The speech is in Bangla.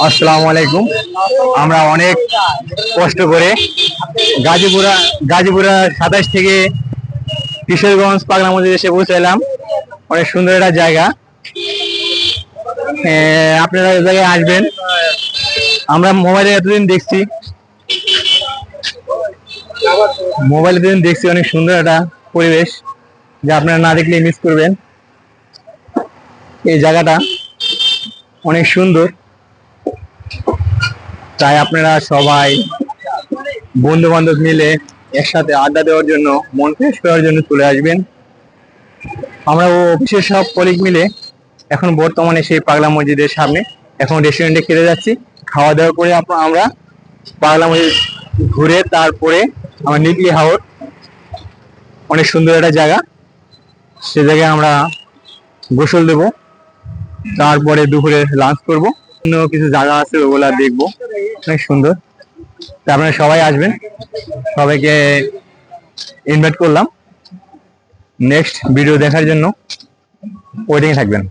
আসসালামু আলাইকুম। আমরা অনেক কষ্ট করে গাজীপুরা 27 থেকে কিশোরগঞ্জ পাগলা মসজিদ এসে পৌঁছালাম। অনেক সুন্দর একটা জায়গা। আপনারা এই জায়গায় আসবেন। আমরা মোবাইলে এতদিন দেখছি অনেক সুন্দর একটা পরিবেশ, যা আপনারা না দেখলে মিস করবেন। এই জায়গাটা অনেক সুন্দর, তাই আপনারা সবাই বন্ধু বান্ধব মিলে একসাথে আড্ডা দেওয়ার জন্য, মন ফ্রেশ করার জন্য চলে আসবেন। আমরা অফিসের সব কলিগ মিলে এখন বর্তমানে সেই পাগলা মসজিদের সামনে এখন রেস্টুরেন্টে খেতে যাচ্ছি। খাওয়া দাওয়া করে আমরা পাগলা মসজিদ ঘুরে তারপরে আমরা নিকলি হাওর, অনেক সুন্দর একটা জায়গা, সে জায়গায় আমরা গোসল দেব। তারপরে দুপুরে লাঞ্চ করব। অন্য কিছু জায়গা আছে, ওগুলা দেখবো, অনেক সুন্দর। তা আপনারা সবাই আসবেন, সবাইকে ইনভাইট করলাম। নেক্সট ভিডিও দেখার জন্য ওয়েটিং থাকবেন।